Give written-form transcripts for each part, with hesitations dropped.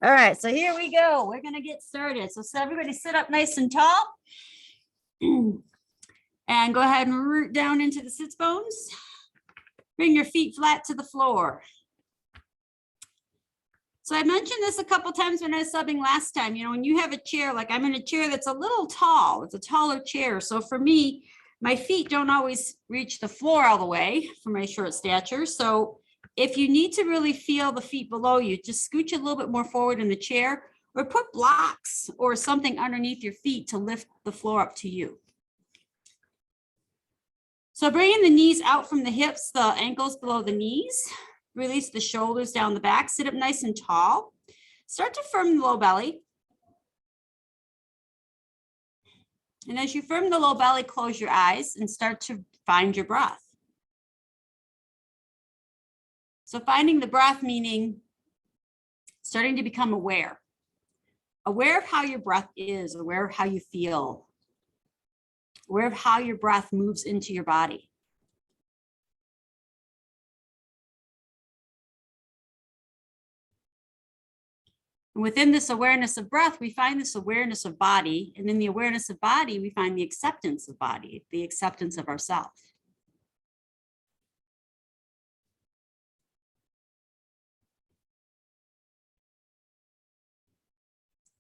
All right, so here we go. We're gonna get started. So everybody sit up nice and tall. And go ahead and root down into the sits bones. Bring your feet flat to the floor. So I mentioned this a couple times when I was subbing last time. You know, when you have a chair, like I'm in a chair that's a little tall, it's a taller chair. So for me, my feet don't always reach the floor all the way for my short stature. So if you need to really feel the feet below you, just scooch a little bit more forward in the chair or put blocks or something underneath your feet to lift the floor up to you. So bringing the knees out from the hips, the ankles below the knees, release the shoulders down the back, sit up nice and tall. Start to firm the low belly. And as you firm the low belly, close your eyes and start to find your breath. So finding the breath meaning starting to become aware. Aware of how your breath is, aware of how you feel, aware of how your breath moves into your body. And within this awareness of breath, we find this awareness of body. And in the awareness of body, we find the acceptance of body, the acceptance of ourselves.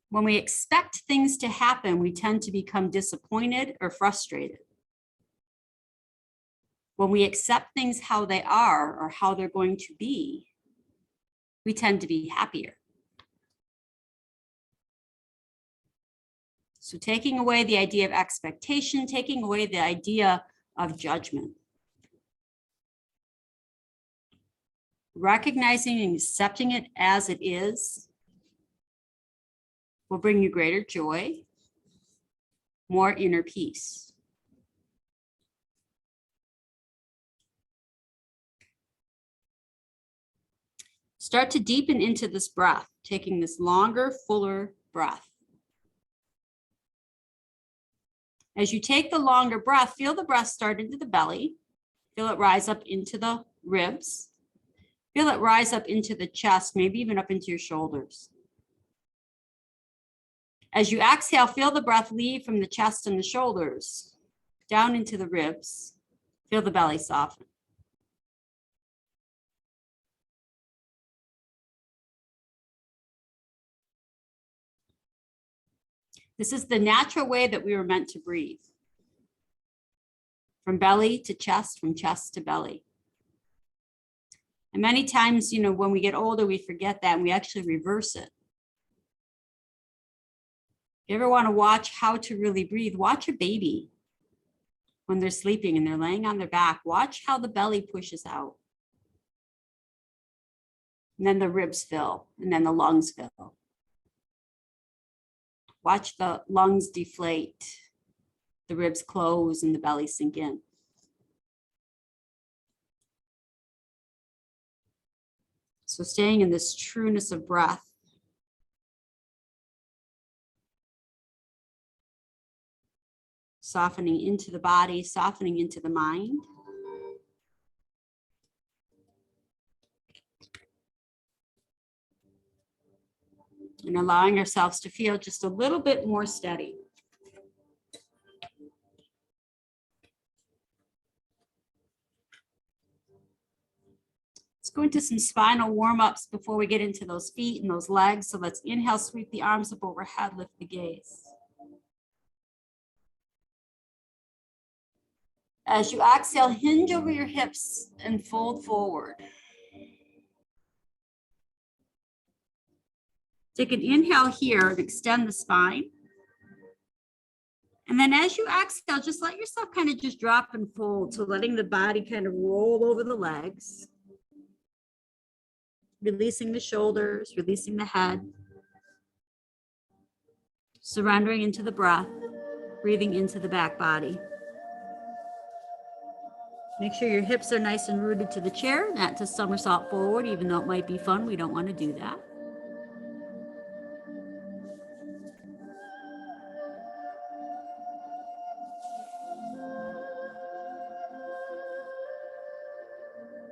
When we expect things to happen, we tend to become disappointed or frustrated. When we accept things how they are or how they're going to be, we tend to be happier. So taking away the idea of expectation, taking away the idea of judgment. Recognizing and accepting it as it is will bring you greater joy, more inner peace. Start to deepen into this breath, taking this longer, fuller breath. As you take the longer breath, feel the breath start into the belly. Feel it rise up into the ribs. Feel it rise up into the chest, maybe even up into your shoulders. As you exhale, feel the breath leave from the chest and the shoulders, down into the ribs. Feel the belly soften. This is the natural way that we were meant to breathe. From belly to chest, from chest to belly. And many times, you know, when we get older, we forget that and we actually reverse it. If you ever want to watch how to really breathe, watch a baby when they're sleeping and they're laying on their back. Watch how the belly pushes out. And then the ribs fill, and then the lungs fill. Watch the lungs deflate, the ribs close, and the belly sink in. So staying in this trueness of breath. Softening into the body, softening into the mind. And allowing ourselves to feel just a little bit more steady. Let's go into some spinal warm-ups before we get into those feet and those legs. So let's inhale, sweep the arms up overhead, lift the gaze. As you exhale, hinge over your hips and fold forward. Take an inhale here and extend the spine. And then as you exhale, just let yourself kind of just drop and fold. So letting the body kind of roll over the legs. Releasing the shoulders, releasing the head. Surrendering into the breath, breathing into the back body. Make sure your hips are nice and rooted to the chair, not to somersault forward, even though it might be fun. We don't want to do that.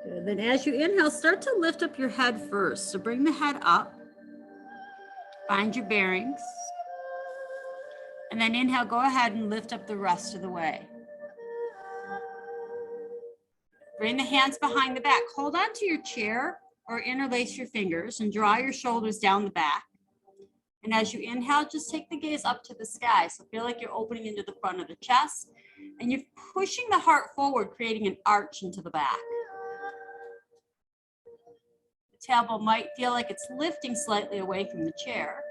Good. Then as you inhale, start to lift up your head first. So bring the head up. Find your bearings. And then inhale, go ahead and lift up the rest of the way. Bring the hands behind the back. Hold on to your chair or interlace your fingers and draw your shoulders down the back. And as you inhale, just take the gaze up to the sky. So feel like you're opening into the front of the chest and you're pushing the heart forward, creating an arch into the back. The tailbone might feel like it's lifting slightly away from the chair.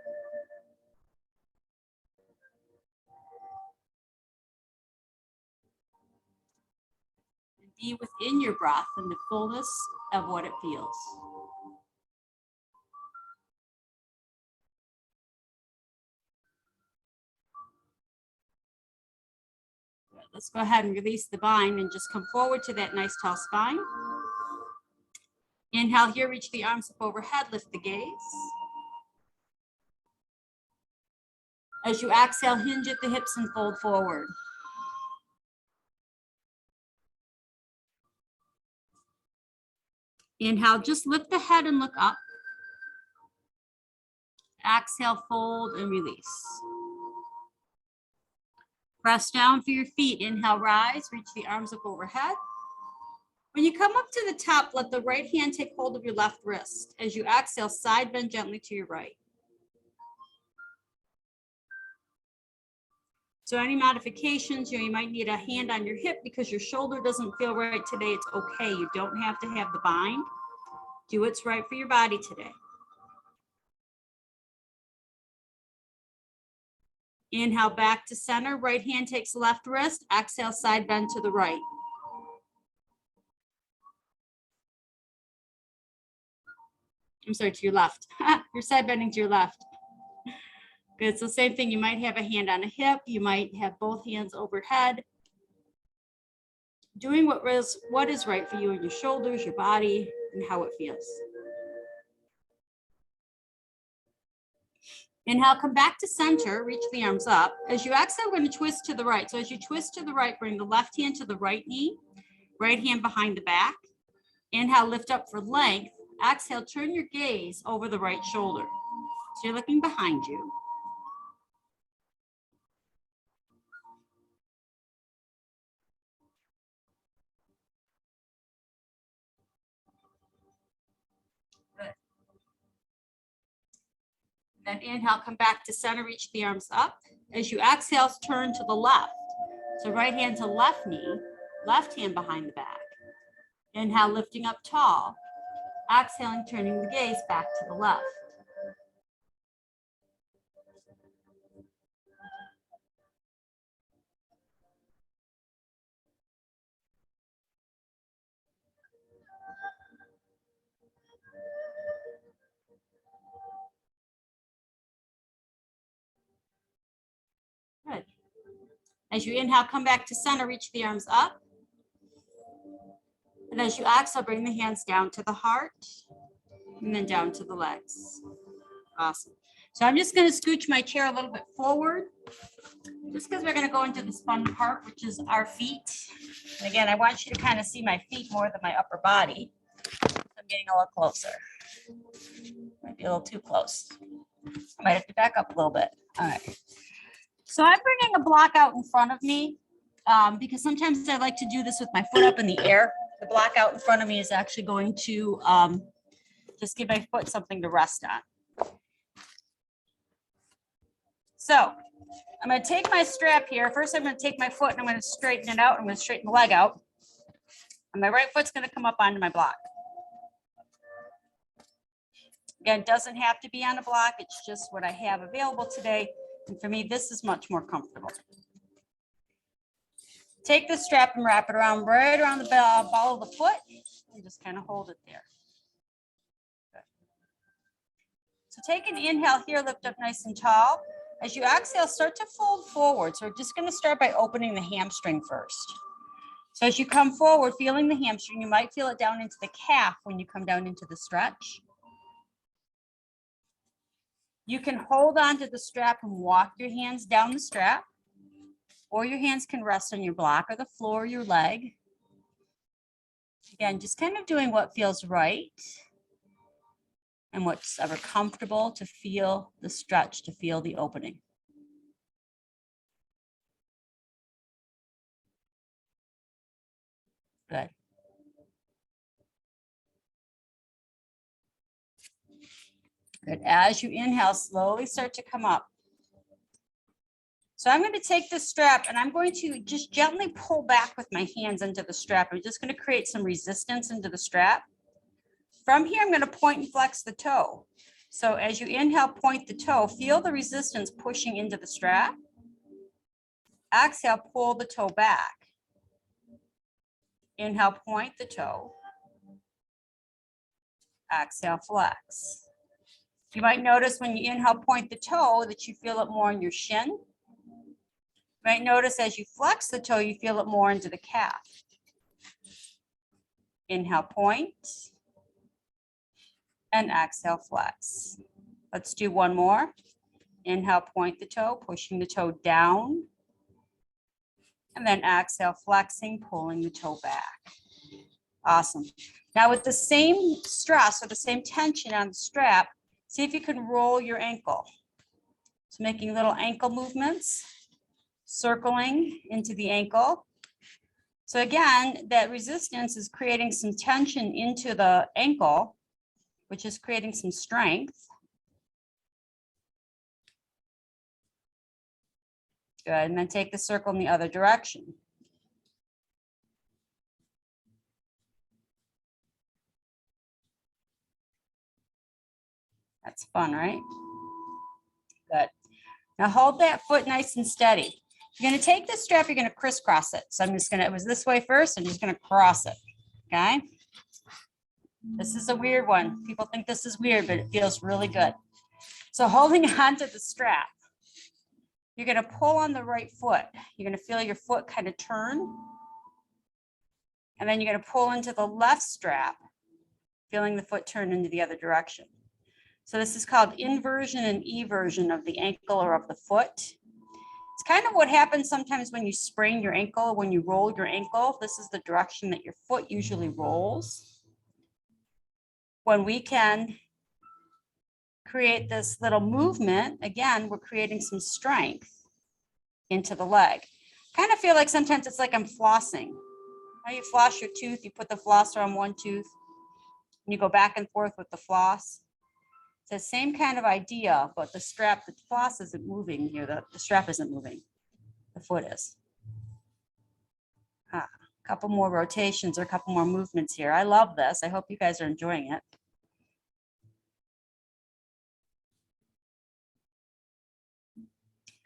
And be within your breath and the fullness of what it feels. Let's go ahead and release the bind and just come forward to that nice tall spine. Inhale here, reach the arms up overhead, lift the gaze. As you exhale, hinge at the hips and fold forward. Inhale, just lift the head and look up. Exhale, fold and release. Press down for your feet. Inhale, rise, reach the arms up overhead. When you come up to the top, let the right hand take hold of your left wrist. As you exhale, side bend gently to your right. So any modifications, you might need a hand on your hip because your shoulder doesn't feel right today. It's okay. You don't have to have the bind. Do what's right for your body today. Inhale back to center. Right hand takes left wrist. Exhale, side bend to the right. I'm sorry, to your left. You're side bending to your left. Good. So same thing. You might have a hand on a hip. You might have both hands overhead. Doing what is right for you in your shoulders, your body, and how it feels. Inhale, come back to center, reach the arms up. As you exhale, we're going to twist to the right. So as you twist to the right, bring the left hand to the right knee, right hand behind the back. Inhale, lift up for length. Exhale, turn your gaze over the right shoulder. So you're looking behind you. Good. Then inhale, come back to center, reach the arms up. As you exhale, turn to the left. So right hand to left knee, left hand behind the back. Inhale, lifting up tall. Exhaling, turning the gaze back to the left. Good. As you inhale, come back to center, reach the arms up. And as you exhale, bring the hands down to the heart and then down to the legs. Awesome. So I'm just going to scooch my chair a little bit forward just because we're going to go into this fun part, which is our feet. And again, I want you to kind of see my feet more than my upper body. I'm getting a little closer. Might be a little too close. I might have to back up a little bit. All right. So I'm bringing a block out in front of me because sometimes I like to do this with my foot up in the air. The block out in front of me is actually going to just give my foot something to rest on. So I'm going to take my strap here. First, I'm going to take my foot and I'm going to straighten it out. I'm going to straighten the leg out. And my right foot's going to come up onto my block. Again, it doesn't have to be on a block. It's just what I have available today. And for me, this is much more comfortable. Take the strap and wrap it around right around the ball of the foot and just kind of hold it there. Good. So take an inhale here, lift up nice and tall. As you exhale, start to fold forward. So we're just going to start by opening the hamstring first. So as you come forward, feeling the hamstring, you might feel it down into the calf when you come down into the stretch. You can hold on to the strap and walk your hands down the strap, or your hands can rest on your block or the floor or your leg. Again, just kind of doing what feels right. and what's ever comfortable to feel the stretch, to feel the opening. Good. Good. As you inhale, slowly start to come up. So I'm going to take this strap and I'm going to just gently pull back with my hands into the strap. I'm just going to create some resistance into the strap. From here, I'm going to point and flex the toe. So as you inhale, point the toe, feel the resistance pushing into the strap. Exhale, pull the toe back. Inhale, point the toe. Exhale, flex. You might notice when you inhale, point the toe that you feel it more in your shin. You might notice as you flex the toe, you feel it more into the calf. Inhale, point. And exhale, flex. Let's do one more. Inhale, point the toe, pushing the toe down. And then exhale, flexing, pulling the toe back. Awesome. Now with the same stress or the same tension on the strap, see if you can roll your ankle. So making little ankle movements, circling into the ankle. So again, that resistance is creating some tension into the ankle, which is creating some strength. Good, and then take the circle in the other direction. That's fun, right? Good. Now hold that foot nice and steady. You're going to take this strap, you're going to crisscross it. So I'm just going to, it was this way first, I'm just going to cross it, okay? This is a weird one. People think this is weird, but it feels really good. So holding onto the strap, you're going to pull on the right foot. You're going to feel your foot kind of turn. And then you're going to pull into the left strap, feeling the foot turn into the other direction. So this is called inversion and eversion of the ankle or of the foot. It's kind of what happens sometimes when you sprain your ankle, when you roll your ankle. This is the direction that your foot usually rolls. When we can create this little movement, again, we're creating some strength into the leg. Kind of feel like sometimes it's like I'm flossing. How you floss your tooth, you put the flosser on one tooth, and you go back and forth with the floss. It's the same kind of idea, but the strap, the floss isn't moving here. The strap isn't moving. The foot is. A couple more rotations or a couple more movements here. I love this. I hope you guys are enjoying it.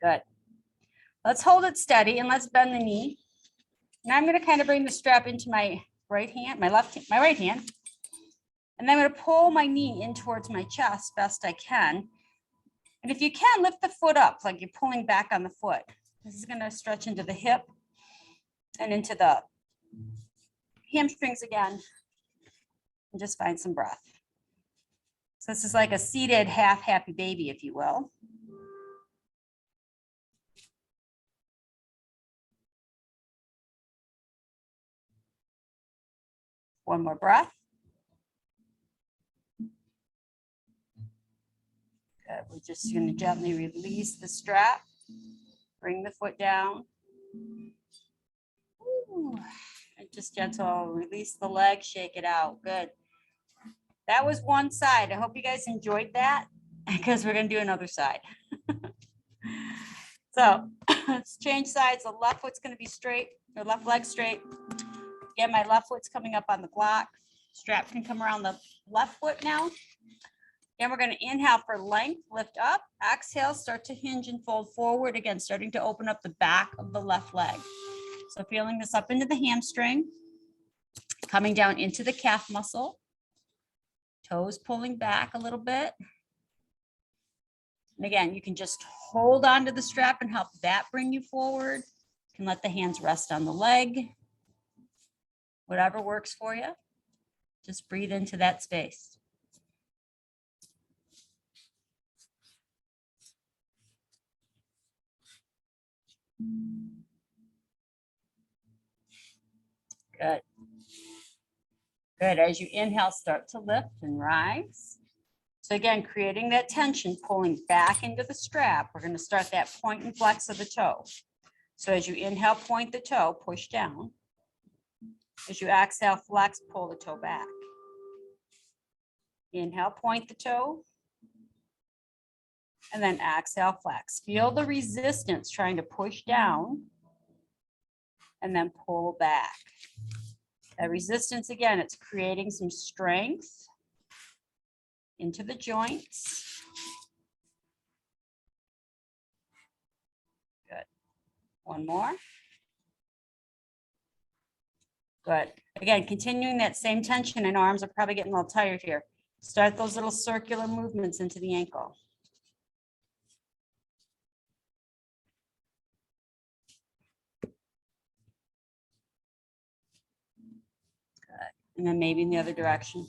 Good. Let's hold it steady and let's bend the knee. Now I'm going to kind of bring the strap into my right hand, my right hand. And then I'm going to pull my knee in towards my chest best I can. And if you can, lift the foot up like you're pulling back on the foot. This is going to stretch into the hip and into the hamstrings again. And just find some breath. So this is like a seated half happy baby, if you will. One more breath. Good. We're just going to gently release the strap. Bring the foot down. Ooh. And just gentle, release the leg, shake it out. Good. That was one side. I hope you guys enjoyed that because we're going to do another side. So let's change sides. The left foot's going to be straight, or left leg straight. Again, my left foot's coming up on the block. Strap can come around the left foot now. And we're going to inhale for length, lift up. Exhale, start to hinge and fold forward. Again, starting to open up the back of the left leg. So feeling this up into the hamstring, coming down into the calf muscle. Toes pulling back a little bit. And again, you can just hold on to the strap and help that bring you forward. You can let the hands rest on the leg. Whatever works for you. Just breathe into that space. Good. Good. As you inhale, start to lift and rise. So again, creating that tension, pulling back into the strap. We're going to start that point and flex of the toe. So as you inhale, point the toe, push down. As you exhale, flex, pull the toe back. Inhale, point the toe. And then exhale, flex. Feel the resistance trying to push down and then pull back. That resistance, again, it's creating some strength into the joints. Good. One more. Good. Again, continuing that same tension, and arms are probably getting a little tired here. Start those little circular movements into the ankle. Good. And then maybe in the other direction.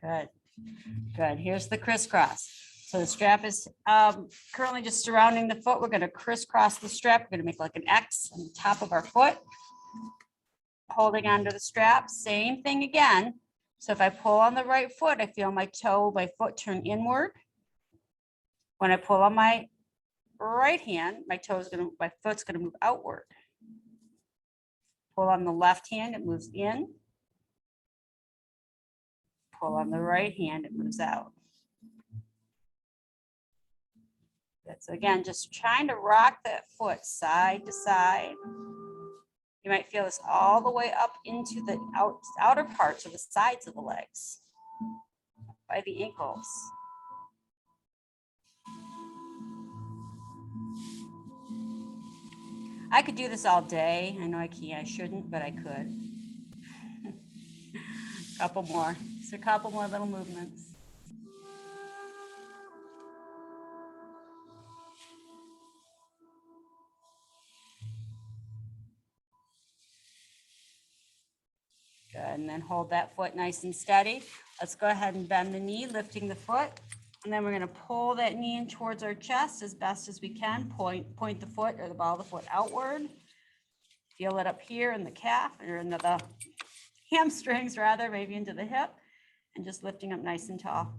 Good. Good. Here's the crisscross. So the strap is currently just surrounding the foot. We're going to crisscross the strap. We're going to make like an X on the top of our foot. Holding onto the strap. Same thing again. So if I pull on the right foot, I feel my toe, my foot turn inward. When I pull on my right hand, my foot's going to move outward. Pull on the left hand, it moves in. Pull on the right hand, it moves out. Good. So again, just trying to rock that foot side to side. You might feel this all the way up into the outer parts or the sides of the legs by the ankles. I could do this all day. I know I can't, I shouldn't, but I could. Couple more. Just a couple more little movements. Good, and then hold that foot nice and steady. Let's go ahead and bend the knee, lifting the foot. And then we're going to pull that knee in towards our chest as best as we can. Point the foot or the ball of the foot outward. Feel it up here in the calf or into the hamstrings rather, maybe into the hip. And just lifting up nice and tall.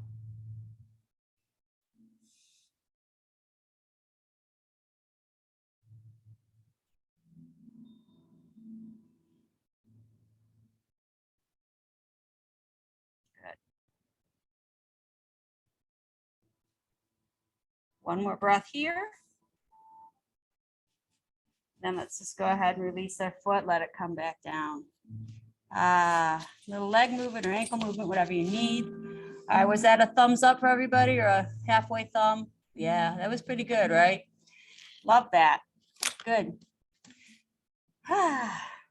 One more breath here. Then let's just go ahead and release our foot, let it come back down. Little leg movement or ankle movement, whatever you need. All right, was that a thumbs up for everybody or a halfway thumb? Yeah, that was pretty good, right? Love that. Good.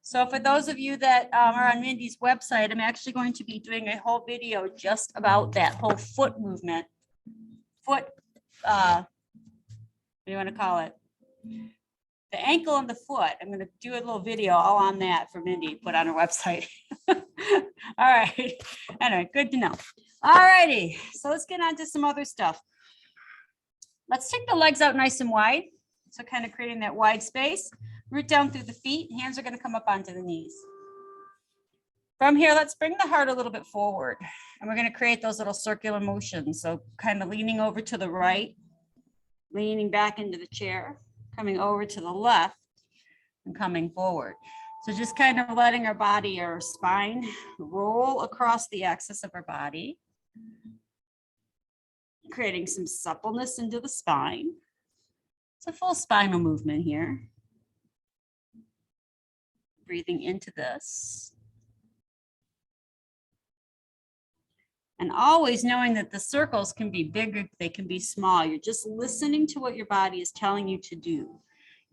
So for those of you that are on Mindy's website, I'm actually going to be doing a whole video just about that whole foot movement. What do you want to call it? The ankle and the foot. I'm going to do a little video all on that for Mindy, put on her website. All right. Anyway, good to know. All righty. So let's get on to some other stuff. Let's take the legs out nice and wide. So kind of creating that wide space. Root down through the feet. Hands are going to come up onto the knees. From here, let's bring the heart a little bit forward. And we're going to create those little circular motions. So kind of leaning over to the right, leaning back into the chair, coming over to the left, and coming forward. So just kind of letting our body, our spine roll across the axis of our body, creating some suppleness into the spine. It's a full spinal movement here. Breathing into this. And always knowing that the circles can be bigger, they can be small. You're just listening to what your body is telling you to do.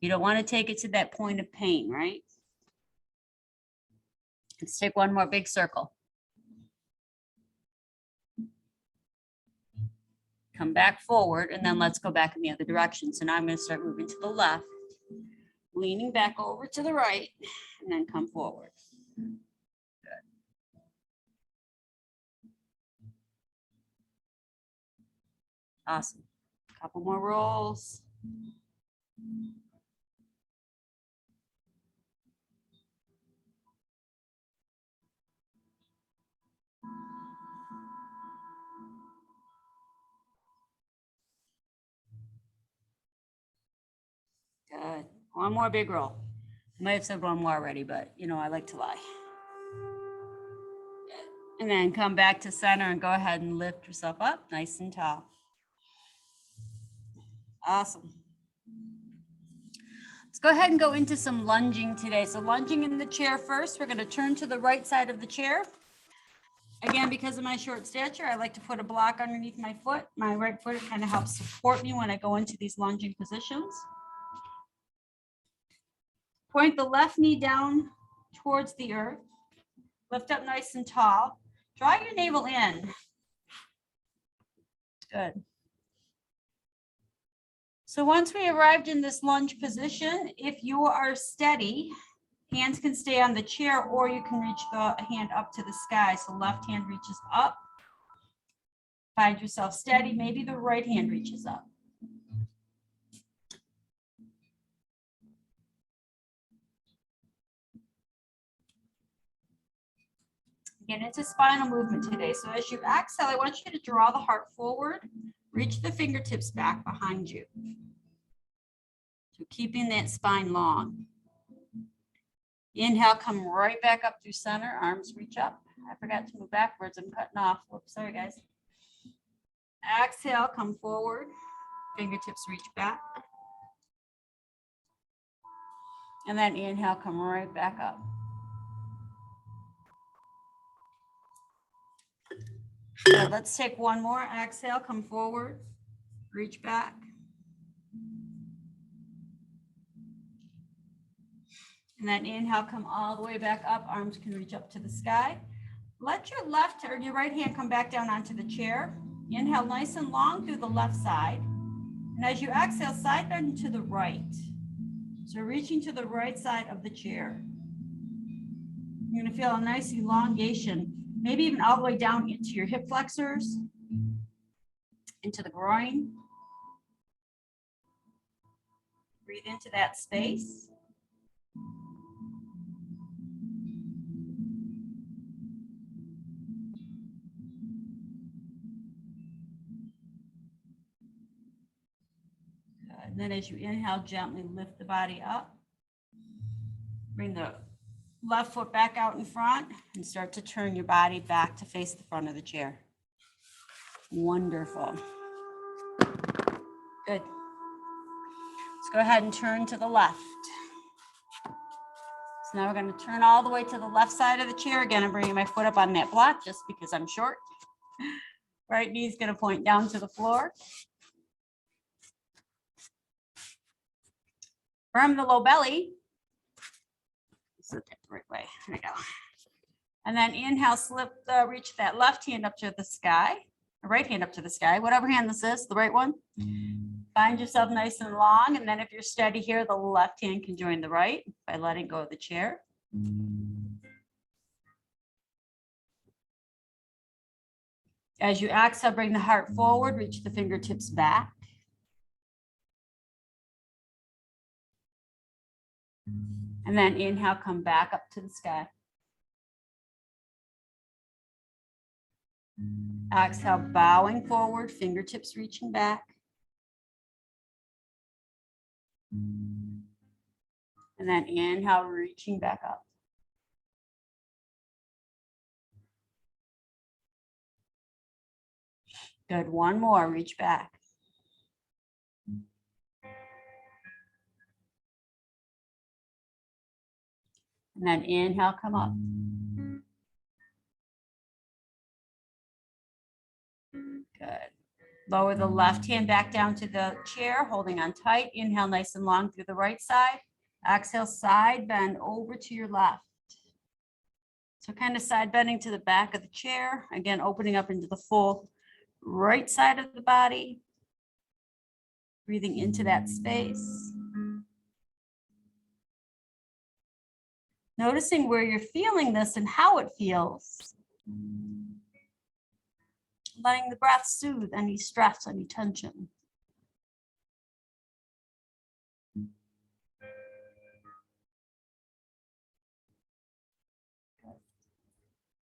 You don't want to take it to that point of pain, right? Let's take one more big circle. Come back forward, and then let's go back in the other direction. So now I'm going to start moving to the left, leaning back over to the right, and then come forward. Good. Awesome. Couple more rolls. Good. One more big roll. I might have said one more already, but you know, I like to lie. And then come back to center and go ahead and lift yourself up nice and tall. Awesome. Let's go ahead and go into some lunging today. So lunging in the chair first, we're going to turn to the right side of the chair. Again, because of my short stature, I like to put a block underneath my foot. My right foot kind of helps support me when I go into these lunging positions. Point the left knee down towards the earth. Lift up nice and tall. Draw your navel in. Good. So once we arrived in this lunge position, if you are steady, hands can stay on the chair or you can reach the hand up to the sky. So left hand reaches up. Find yourself steady. Maybe the right hand reaches up. Again, it's a spinal movement today. So as you exhale, I want you to draw the heart forward. Reach the fingertips back behind you. So keeping that spine long. Inhale, come right back up through center. Arms reach up. I forgot to move backwards. I'm cutting off. Whoops, sorry guys. Exhale, come forward. Fingertips reach back. And then inhale, come right back up. So let's take one more. Exhale, come forward. Reach back. And then inhale, come all the way back up. Arms can reach up to the sky. Let your left or your right hand come back down onto the chair. Inhale nice and long through the left side. And as you exhale, side bend to the right. So reaching to the right side of the chair. You're going to feel a nice elongation, maybe even all the way down into your hip flexors, into the groin. Breathe into that space. And then as you inhale, gently lift the body up. Bring the left foot back out in front and start to turn your body back to face the front of the chair. Wonderful. Good. Let's go ahead and turn to the left. So now we're going to turn all the way to the left side of the chair. Again, I'm bringing my foot up on that block just because I'm short. Right knee is going to point down to the floor. Firm the low belly. Sit that the right way. There we go. And then inhale, reach that left hand up to the sky, or right hand up to the sky, whatever hand this is, the right one. Find yourself nice and long. And then if you're steady here, the left hand can join the right by letting go of the chair. As you exhale, bring the heart forward, reach the fingertips back. And then inhale, come back up to the sky. Exhale, bowing forward, fingertips reaching back. And then inhale, reaching back up. Good, one more, reach back. And then inhale, come up. Good. Lower the left hand back down to the chair, holding on tight. Inhale nice and long through the right side. Exhale, side bend over to your left. So kind of side bending to the back of the chair. Again, opening up into the full right side of the body. Breathing into that space. Noticing where you're feeling this and how it feels. Letting the breath soothe any stress, any tension.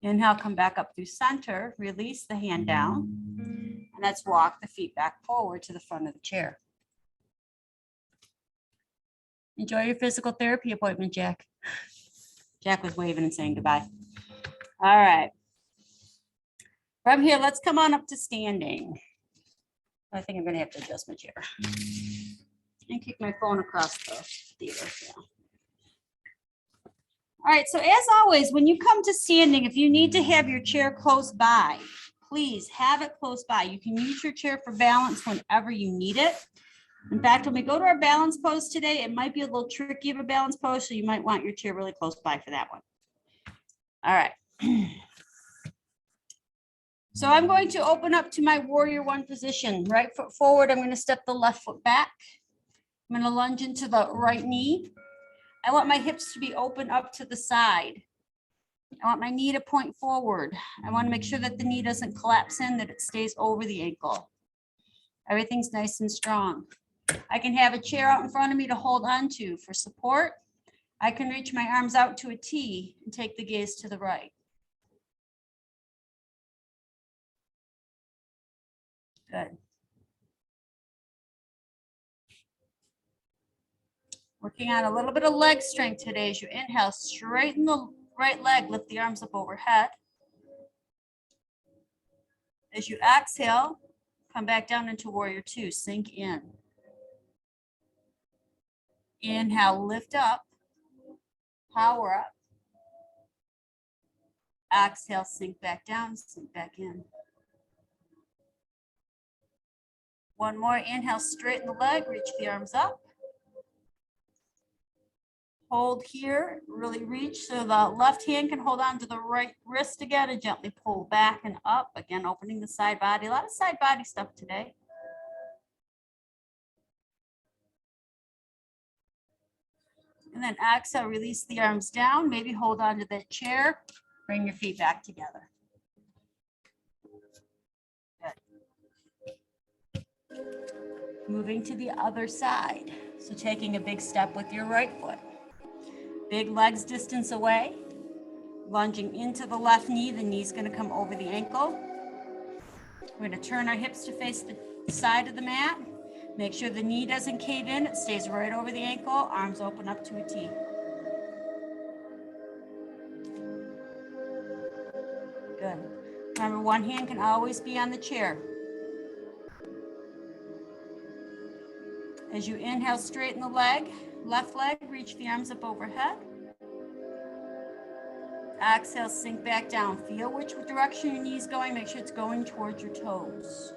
Inhale, come back up through center, release the hand down, and let's walk the feet back forward to the front of the chair. Enjoy your physical therapy appointment, Jack. Jack was waving and saying goodbye. All right. From here, let's come on up to standing. I think I'm going to have to adjust my chair and kick my phone across the theater. Yeah. All right, so as always, when you come to standing, if you need to have your chair close by, please have it close by. You can use your chair for balance whenever you need it. In fact, when we go to our balance pose today, it might be a little tricky of a balance pose, so you might want your chair really close by for that one. All right. So I'm going to open up to my warrior one position. Right foot forward, I'm going to step the left foot back. I'm going to lunge into the right knee. I want my hips to be open up to the side. I want my knee to point forward. I want to make sure that the knee doesn't collapse in, that it stays over the ankle. Everything's nice and strong. I can have a chair out in front of me to hold on to for support. I can reach my arms out to a T and take the gaze to the right. Good. Working on a little bit of leg strength today. As you inhale, straighten the right leg, lift the arms up overhead. As you exhale, come back down into warrior two, sink in. Inhale, lift up, power up. Exhale, sink back down, sink back in. One more, inhale, straighten the leg, reach the arms up. Hold here, really reach so the left hand can hold on to the right wrist again and gently pull back and up. Again, opening the side body. A lot of side body stuff today. And then exhale, release the arms down. Maybe hold on to that chair. Bring your feet back together. Good. Moving to the other side. So taking a big step with your right foot. Big legs distance away. Lunging into the left knee. The knee's going to come over the ankle. We're going to turn our hips to face the side of the mat. Make sure the knee doesn't cave in. It stays right over the ankle. Arms open up to a T. Good. Remember, one hand can always be on the chair. As you inhale, straighten the leg. Left leg, reach the arms up overhead. Exhale, sink back down. Feel which direction your knee's going. Make sure it's going towards your toes.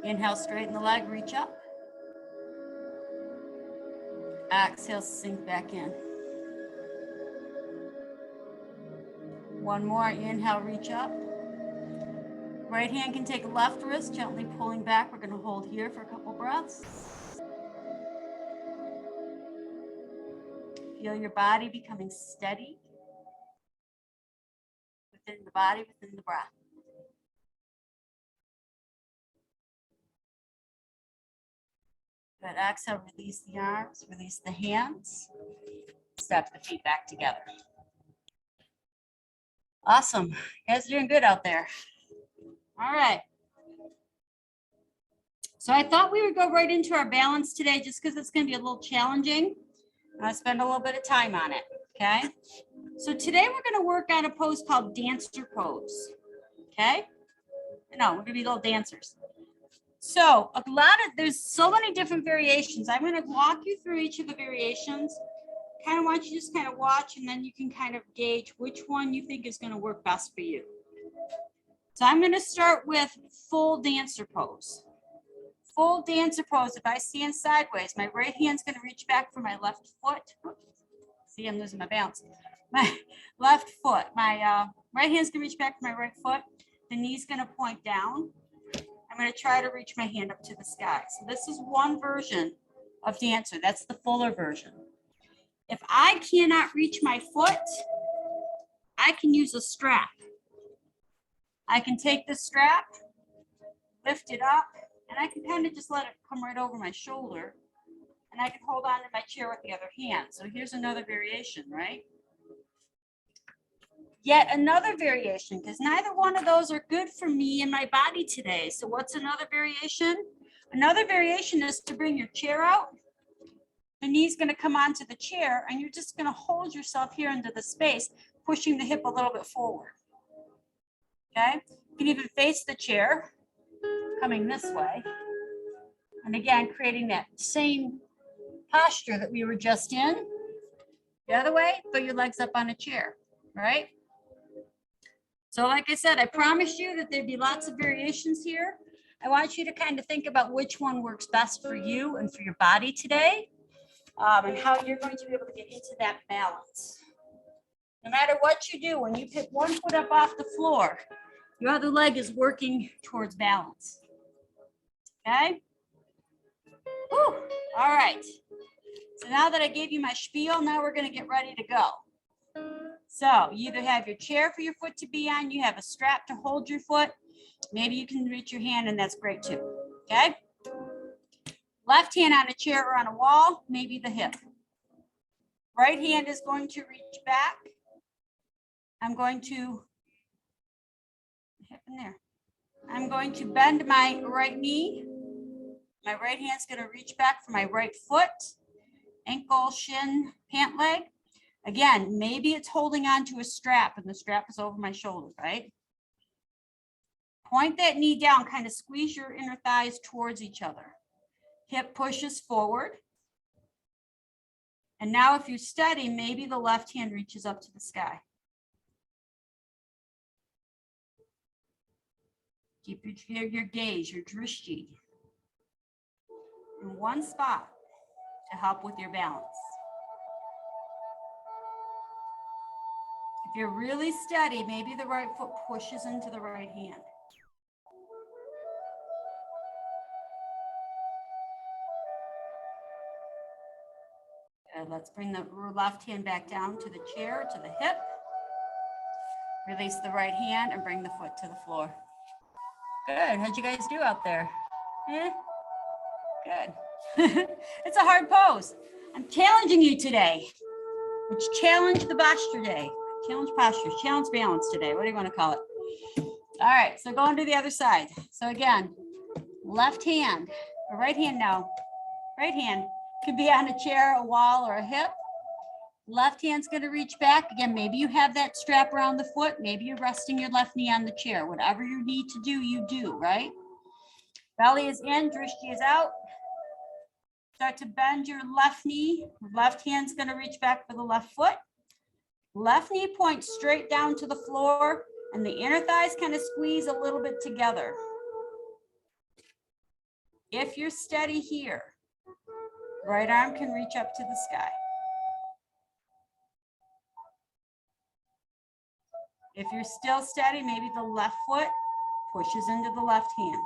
Inhale, straighten the leg, reach up. Exhale, sink back in. One more, inhale, reach up. Right hand can take left wrist, gently pulling back. We're going to hold here for a couple breaths. Feel your body becoming steady within the body, within the breath. Good. Exhale, release the arms, release the hands. Step the feet back together. Awesome. You guys are doing good out there. All right. So I thought we would go right into our balance today just because it's going to be a little challenging. I'll spend a little bit of time on it. Okay. So today we're going to work on a pose called dancer pose. Okay. No, we're going to be little dancers. So there's so many different variations. I'm going to walk you through each of the variations. Kind of want you to just kind of watch, and then you can kind of gauge which one you think is going to work best for you. So I'm going to start with full dancer pose. Full dancer pose. If I stand sideways, my right hand's going to reach back for my left foot. See, I'm losing my balance. My left foot. My right hand's going to reach back for my right foot. The knee's going to point down. I'm going to try to reach my hand up to the sky. So this is one version of dancer. That's the fuller version. If I cannot reach my foot, I can use a strap. I can take the strap, lift it up, and I can kind of just let it come right over my shoulder. And I can hold on to my chair with the other hand. So here's another variation, right? Yet another variation, because neither one of those are good for me and my body today. So what's another variation? Another variation is to bring your chair out The knee's going to come onto the chair, and you're just going to hold yourself here into the space, pushing the hip a little bit forward. Okay? You can even face the chair, coming this way. And again, creating that same posture that we were just in. The other way, put your legs up on a chair, right? So like I said, I promised you that there'd be lots of variations here. I want you to kind of think about which one works best for you and for your body today, and how you're going to be able to get into that balance. No matter what you do, when you pick one foot up off the floor, your other leg is working towards balance. Okay? Whew. All right. So now that I gave you my spiel, now we're going to get ready to go. So you either have your chair for your foot to be on, you have a strap to hold your foot. Maybe you can reach your hand, and that's great too. Okay? Left hand on a chair or on a wall, maybe the hip. Right hand is going to reach back. I'm going to hip in there. I'm going to bend my right knee. My right hand's going to reach back for my right foot, ankle, shin, pant leg. Again, maybe it's holding on to a strap, and the strap is over my shoulder, right? Point that knee down, kind of squeeze your inner thighs towards each other. Hip pushes forward. And now if you study, maybe the left hand reaches up to the sky. Keep your gaze, your drishti, in one spot to help with your balance. If you're really steady, maybe the right foot pushes into the right hand. Good. Let's bring the left hand back down to the chair, to the hip. Release the right hand and bring the foot to the floor. Good. How'd you guys do out there? Eh? Good. It's a hard pose. I'm challenging you today. It's challenge the posture day. Challenge posture, challenge balance today. What do you want to call it? All right, so going to the other side. So again, left hand, or right hand now. Right hand could be on a chair, a wall, or a hip. Left hand's going to reach back. Again, maybe you have that strap around the foot. Maybe you're resting your left knee on the chair. Whatever you need to do, you do, right? Belly is in, drishti is out. Start to bend your left knee. Left hand's going to reach back for the left foot. Left knee points straight down to the floor, and the inner thighs kind of squeeze a little bit together. If you're steady here, right arm can reach up to the sky. If you're still steady, maybe the left foot pushes into the left hand.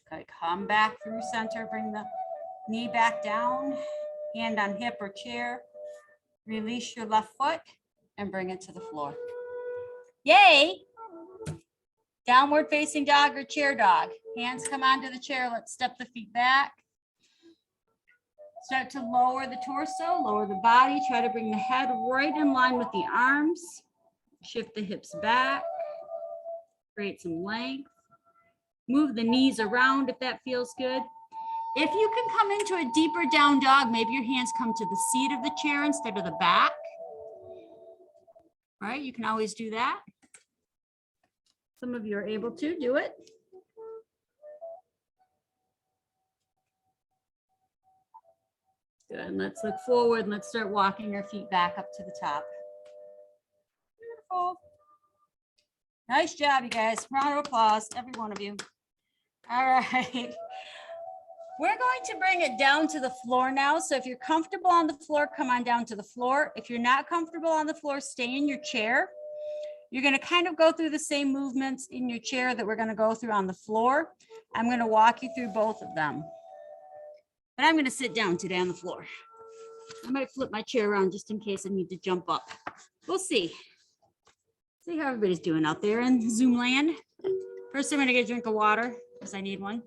Okay, come back through center, bring the knee back down, hand on hip or chair. Release your left foot and bring it to the floor. Yay! Downward facing dog or chair dog. Hands come onto the chair. Let's step the feet back. Start to lower the torso, lower the body. Try to bring the head right in line with the arms. Shift the hips back. Create some length. Move the knees around if that feels good. If you can come into a deeper down dog, maybe your hands come to the seat of the chair instead of the back. Right? You can always do that. Some of you are able to do it. Good. And let's look forward and let's start walking our feet back up to the top. Beautiful. Nice job, you guys. Round of applause, every one of you. All right. We're going to bring it down to the floor now. So if you're comfortable on the floor, come on down to the floor. If you're not comfortable on the floor, stay in your chair. You're going to kind of go through the same movements in your chair that we're going to go through on the floor. I'm going to walk you through both of them. But I'm going to sit down today on the floor. I might flip my chair around just in case I need to jump up. We'll see. See how everybody's doing out there in Zoom land. First, I'm going to get a drink of water because I need one.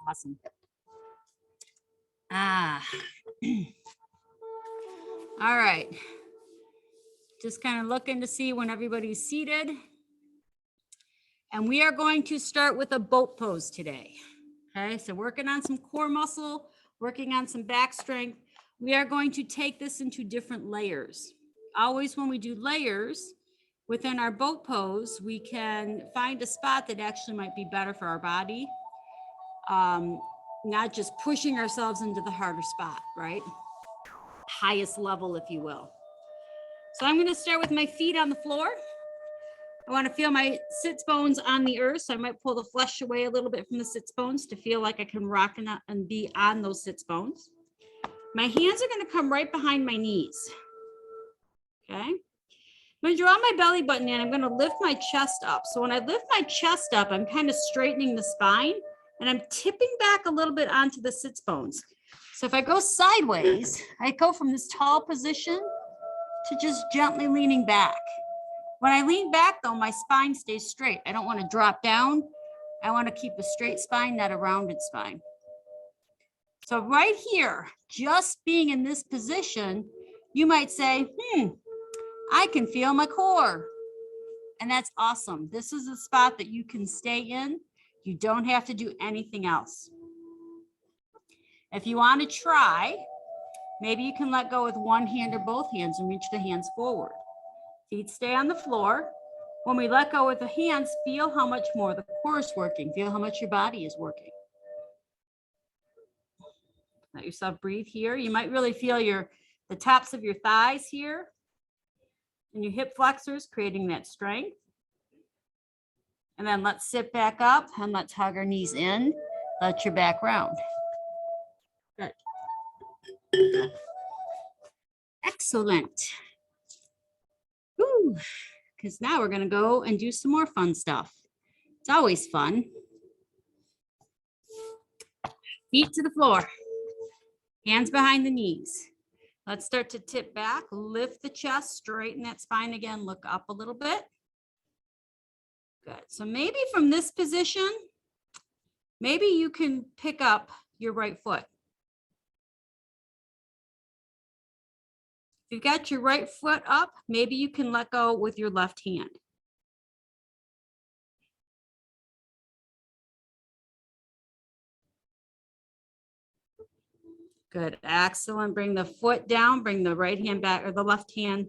Awesome. Ah. All right. Just kind of looking to see when everybody's seated. And we are going to start with a boat pose today. Okay, so working on some core muscle, working on some back strength. We are going to take this into different layers. Always when we do layers within our boat pose, we can find a spot that actually might be better for our body. Not just pushing ourselves into the harder spot, right? Highest level, if you will. So I'm going to start with my feet on the floor. I want to feel my sits bones on the earth. So I might pull the flesh away a little bit from the sits bones to feel like I can rock and be on those sits bones. My hands are going to come right behind my knees. Okay. I'm going to draw my belly button in. I'm going to lift my chest up. So when I lift my chest up, I'm kind of straightening the spine and I'm tipping back a little bit onto the sits bones. So if I go sideways, I go from this tall position to just gently leaning back. When I lean back though, my spine stays straight. I don't want to drop down. I want to keep a straight spine, not a rounded spine. So right here, just being in this position, you might say, I can feel my core. And that's awesome. This is a spot that you can stay in. You don't have to do anything else. If you want to try, maybe you can let go with one hand or both hands and reach the hands forward. Feet stay on the floor. When we let go with the hands, feel how much more the core is working. Feel how much your body is working. Let yourself breathe here. You might really feel the tops of your thighs here and your hip flexors creating that strength. And then let's sit back up and let's hug our knees in. Let your back round. Good. Excellent. Because now we're going to go and do some more fun stuff. It's always fun. Feet to the floor. Hands behind the knees. Let's start to tip back, lift the chest, straighten that spine again, look up a little bit. Good. So maybe from this position, maybe you can pick up your right foot. If you've got your right foot up, maybe you can let go with your left hand. Good, excellent. Bring the foot down, bring the right hand back or the left hand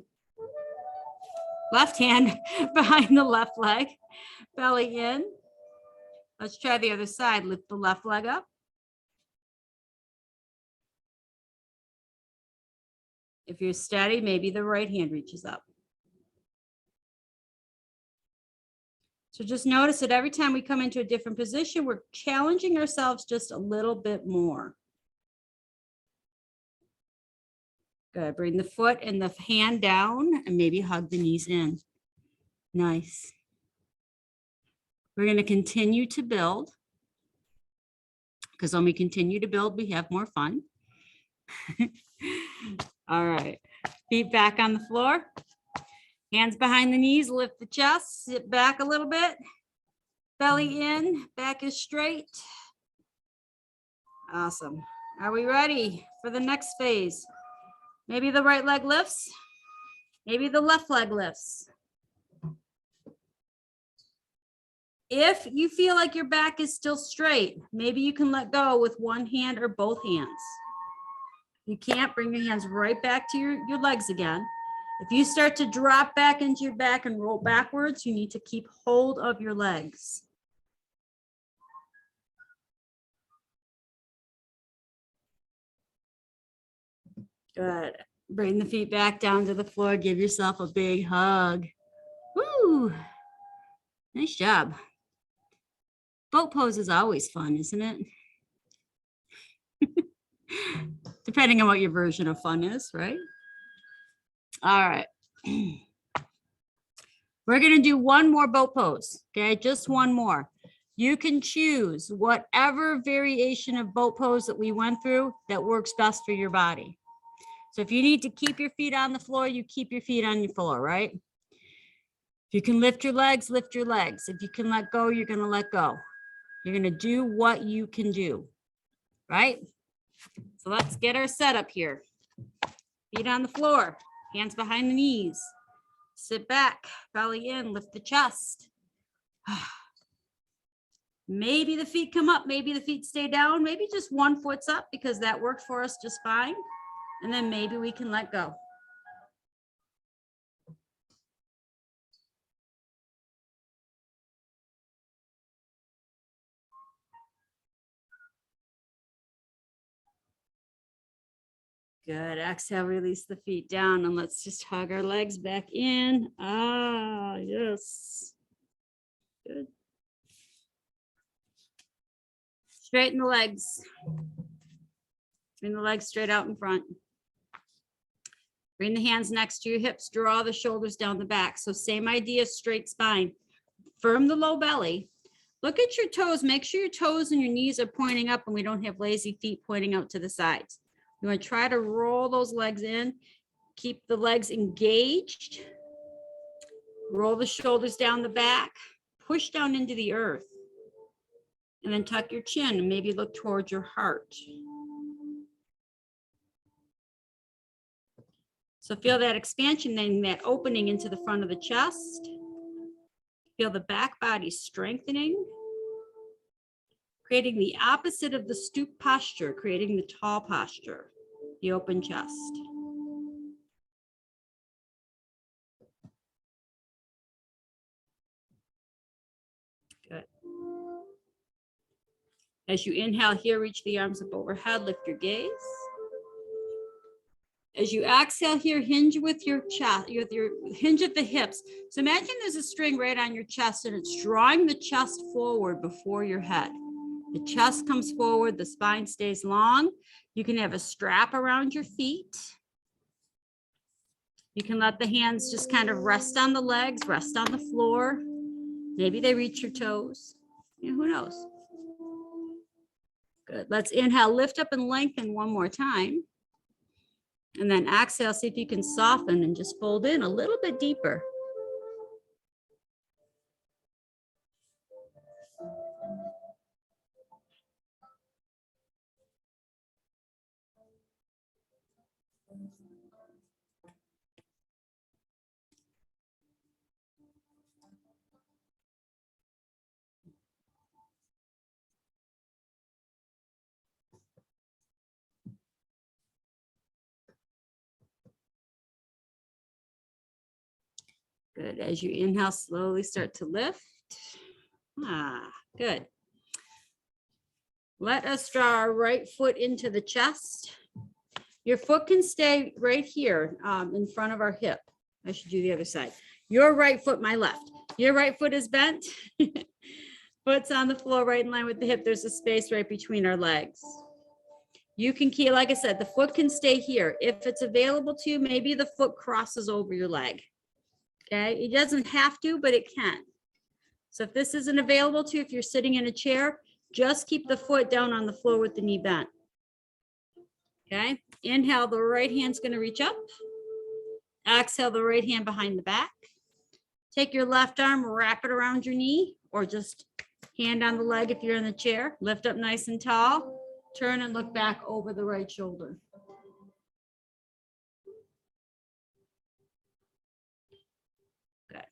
behind the left leg, belly in. Let's try the other side. Lift the left leg up. If you're steady, maybe the right hand reaches up. So just notice that every time we come into a different position, we're challenging ourselves just a little bit more. Good. Bring the foot and the hand down and maybe hug the knees in. Nice. We're going to continue to build because when we continue to build, we have more fun. All right. Feet back on the floor. Hands behind the knees. Lift the chest. Sit back a little bit. Belly in. Back is straight. Awesome. Are we ready for the next phase? Maybe the right leg lifts. Maybe the left leg lifts. If you feel like your back is still straight, maybe you can let go with one hand or both hands. You can't, bring your hands right back to your legs again. If you start to drop back into your back and roll backwards, you need to keep hold of your legs. Good. Bring the feet back down to the floor. Give yourself a big hug. Woo! Nice job. Boat pose is always fun, isn't it? Depending on what your version of fun is, right? All right. We're going to do one more boat pose, okay? Just one more. You can choose whatever variation of boat pose that we went through that works best for your body. So if you need to keep your feet on the floor, you keep your feet on your floor, right? If you can lift your legs, lift your legs. If you can let go, you're going to let go. You're going to do what you can do, right? So let's get our setup here. Feet on the floor, hands behind the knees. Sit back, belly in, lift the chest. Maybe the feet come up, maybe the feet stay down, maybe just one foot's up because that worked for us just fine. And then maybe we can let go. Good. Exhale, release the feet down, and let's just hug our legs back in. Ah, yes. Good. Straighten the legs. Bring the legs straight out in front. Bring the hands next to your hips. Draw the shoulders down the back. So same idea, straight spine. Firm the low belly. Look at your toes. Make sure your toes and your knees are pointing up and we don't have lazy feet pointing out to the sides. You want to try to roll those legs in. Keep the legs engaged. Roll the shoulders down the back. Push down into the earth. And then tuck your chin and maybe look towards your heart. So feel that expansion and that opening into the front of the chest. Feel the back body strengthening. Creating the opposite of the stoop posture, creating the tall posture, the open chest. Good. As you inhale here, reach the arms up overhead, lift your gaze. As you exhale here, hinge with your chest, with your hinge at the hips. So imagine there's a string right on your chest and it's drawing the chest forward before your head. The chest comes forward, the spine stays long. You can have a strap around your feet. You can let the hands just kind of rest on the legs, rest on the floor. Maybe they reach your toes. Yeah, who knows? Good. Let's inhale, lift up and lengthen one more time. And then exhale, see if you can soften and just fold in a little bit deeper. Good. As you inhale, slowly start to lift. Good. Let us draw our right foot into the chest. Your foot can stay right here in front of our hip. I should do the other side. Your right foot, my left. Your right foot is bent. Foot's on the floor right in line with the hip. There's a space right between our legs. You can keep, like I said, the foot can stay here. If it's available to you, maybe the foot crosses over your leg. Okay, it doesn't have to, but it can. So if this isn't available to you, if you're sitting in a chair, just keep the foot down on the floor with the knee bent. Okay, inhale, the right hand's going to reach up. Exhale, the right hand behind the back. Take your left arm, wrap it around your knee, or just hand on the leg if you're in the chair. Lift up nice and tall. Turn and look back over the right shoulder. Good.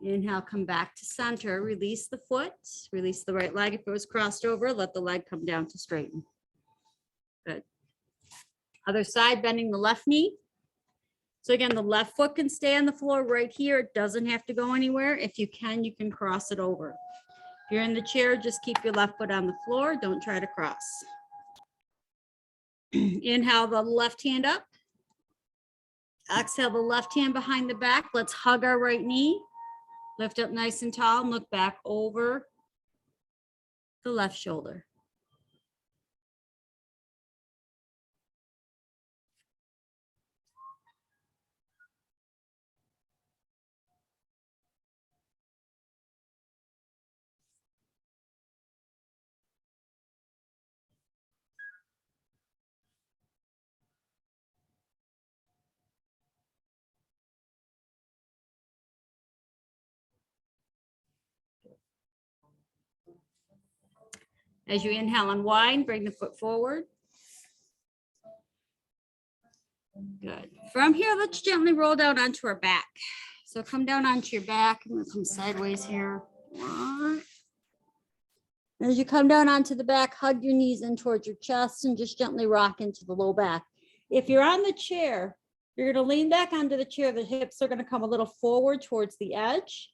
Inhale, come back to center, release the foot, release the right leg. If it was crossed over, let the leg come down to straighten. Good. Other side, bending the left knee. So again, the left foot can stay on the floor right here. It doesn't have to go anywhere. If you can cross it over. If you're in the chair, just keep your left foot on the floor. Don't try to cross. Inhale the left hand up. Exhale the left hand behind the back. Let's hug our right knee. Lift up nice and tall and look back over the left shoulder. As you inhale, unwind, bring the foot forward. Good. From here, let's gently roll down onto our back. So come down onto your back. I'm going to come sideways here. As you come down onto the back, hug your knees in towards your chest and just gently rock into the low back. If you're on the chair, you're going to lean back onto the chair. The hips are going to come a little forward towards the edge.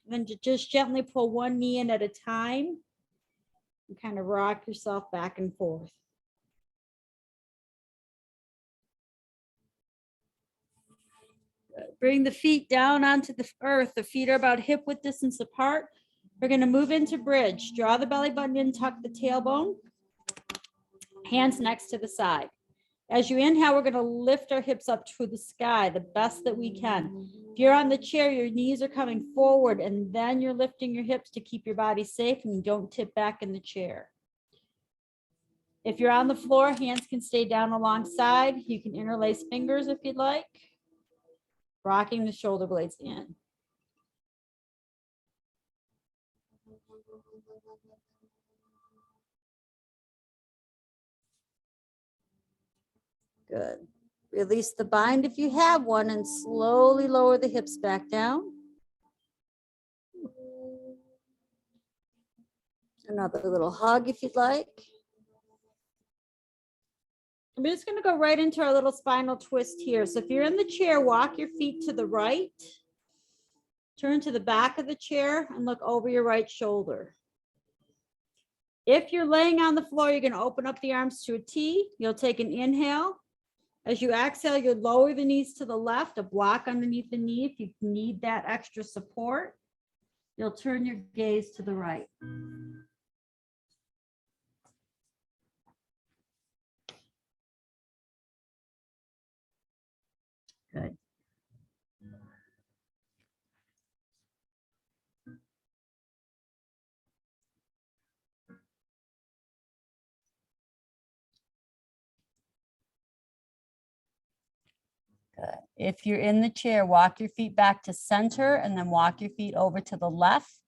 Then just gently pull one knee in at a time and kind of rock yourself back and forth. Bring the feet down onto the earth. The feet are about hip width distance apart. We're going to move into bridge. Draw the belly button in, tuck the tailbone. Hands next to the side. As you inhale, we're going to lift our hips up to the sky the best that we can. If you're on the chair, your knees are coming forward and then you're lifting your hips to keep your body safe and you don't tip back in the chair. If you're on the floor, hands can stay down alongside. You can interlace fingers if you'd like. Rocking the shoulder blades in. Good. Release the bind if you have one and slowly lower the hips back down. Another little hug if you'd like. I'm just going to go right into our little spinal twist here. So if you're in the chair, walk your feet to the right. Turn to the back of the chair and look over your right shoulder. If you're laying on the floor, you're going to open up the arms to a T. You'll take an inhale. As you exhale, you'll lower the knees to the left, a block underneath the knee if you need that extra support. You'll turn your gaze to the right. Good. Good. If you're in the chair, walk your feet back to center and then walk your feet over to the left.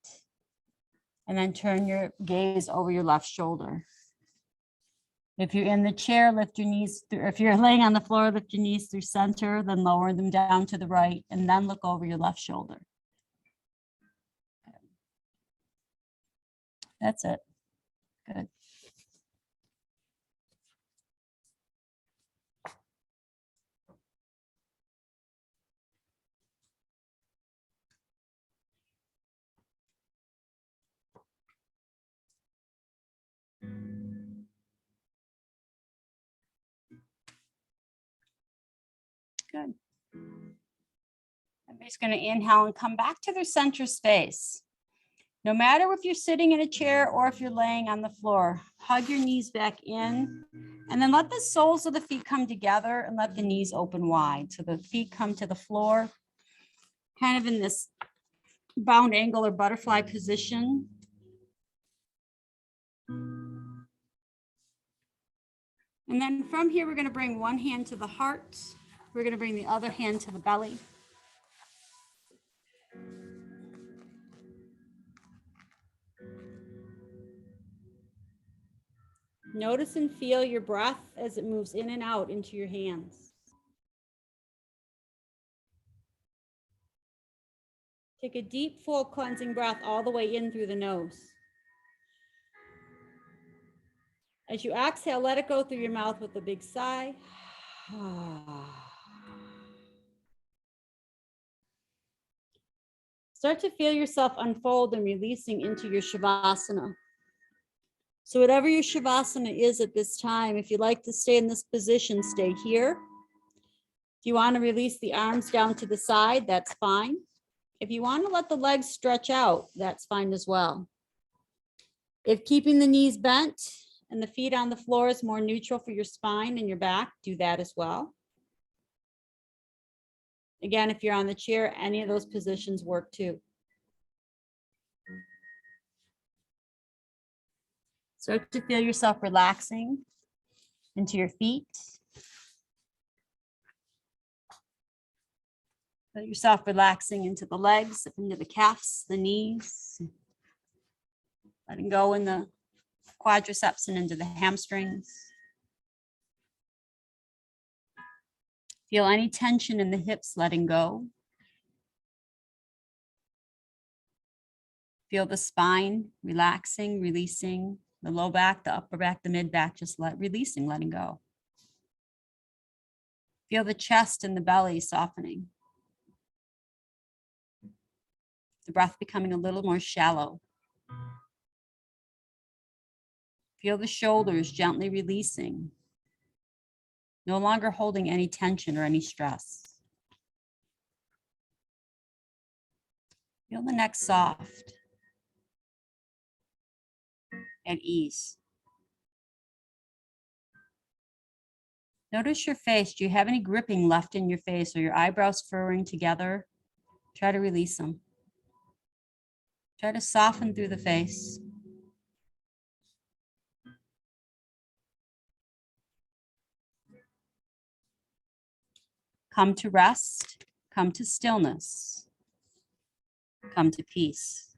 And then turn your gaze over your left shoulder. If you're in the chair, lift your knees through. If you're laying on the floor, lift your knees through center, then lower them down to the right, and then look over your left shoulder. That's it. Good. Good. Everybody's going to inhale and come back to their center space. No matter if you're sitting in a chair or if you're laying on the floor, hug your knees back in and then let the soles of the feet come together and let the knees open wide. So the feet come to the floor, kind of in this bound angle or butterfly position. And then from here, we're going to bring one hand to the heart. We're going to bring the other hand to the belly. Notice and feel your breath as it moves in and out into your hands. Take a deep, full cleansing breath all the way in through the nose. As you exhale, let it go through your mouth with a big sigh. Start to feel yourself unfold and releasing into your Shavasana. So whatever your Shavasana is at this time, if you like to stay in this position, stay here. If you want to release the arms down to the side, that's fine. If you want to let the legs stretch out, that's fine as well. If keeping the knees bent and the feet on the floor is more neutral for your spine and your back, do that as well. Again, if you're on the chair, any of those positions work too. Start to feel yourself relaxing into your feet. Feel yourself relaxing into the legs, into the calves, the knees. letting go in the quadriceps and into the hamstrings. Feel any tension in the hips letting go. Feel the spine relaxing, releasing, the low back, the upper back, the mid back, just releasing, letting go. Feel the chest and the belly softening. The breath becoming a little more shallow. Feel the shoulders gently releasing, no longer holding any tension or any stress. Feel the neck soft, at ease. Notice your face. Do you have any gripping left in your face or your eyebrows furrowing together? Try to release them. Try to soften through the face. Come to rest, come to stillness, come to peace.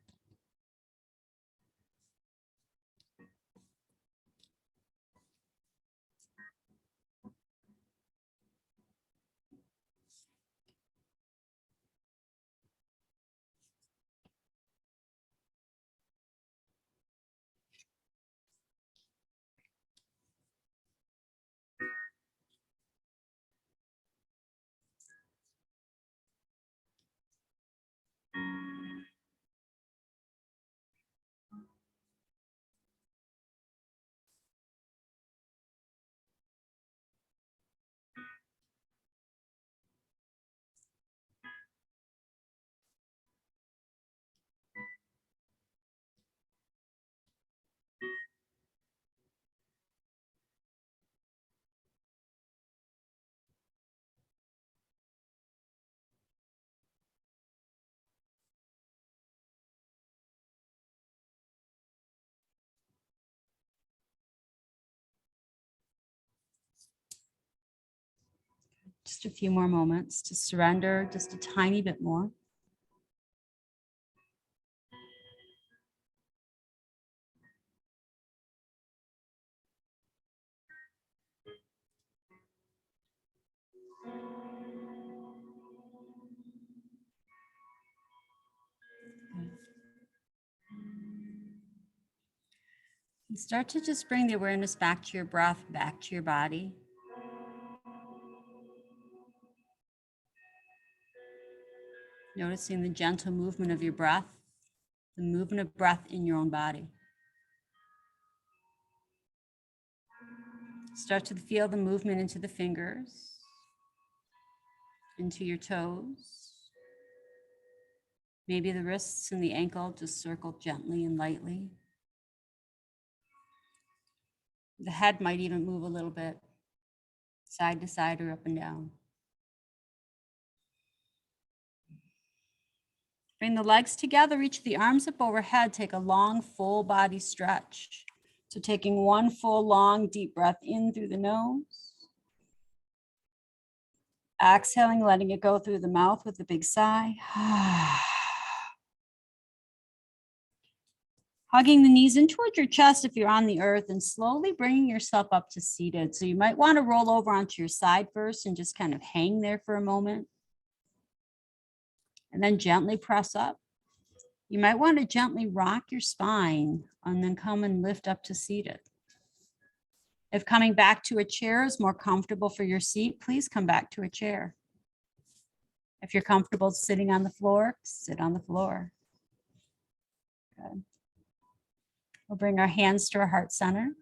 Just a few more moments to surrender, just a tiny bit more. And start to just bring the awareness back to your breath, back to your body. Noticing the gentle movement of your breath, the movement of breath in your own body. Start to feel the movement into the fingers, into your toes. Maybe the wrists and the ankle just circle gently and lightly. The head might even move a little bit, side to side or up and down. Bring the legs together, reach the arms up overhead, take a long full body stretch. So taking one full long deep breath in through the nose. Exhaling, letting it go through the mouth with a big sigh. Hugging the knees in towards your chest if you're on the earth and slowly bringing yourself up to seated. So you might want to roll over onto your side first and just kind of hang there for a moment. And then gently press up. You might want to gently rock your spine and then come and lift up to seated. If coming back to a chair is more comfortable for your seat, please come back to a chair. If you're comfortable sitting on the floor, sit on the floor. Good. We'll bring our hands to our heart center.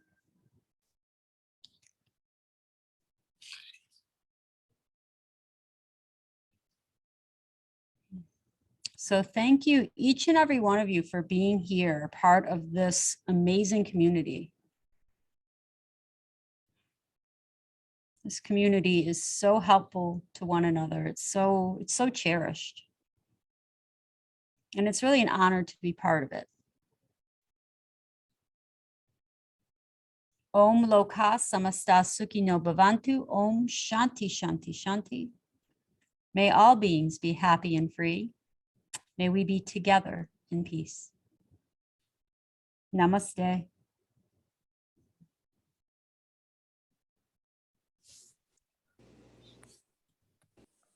So thank you, each and every one of you, for being here, part of this amazing community. This community is so helpful to one another. It's so cherished. And it's really an honor to be part of it. Om Loka Samasta Sukhino Bhavantu. Om Shanti Shanti Shanti. May all beings be happy and free. May we be together in peace. Namaste.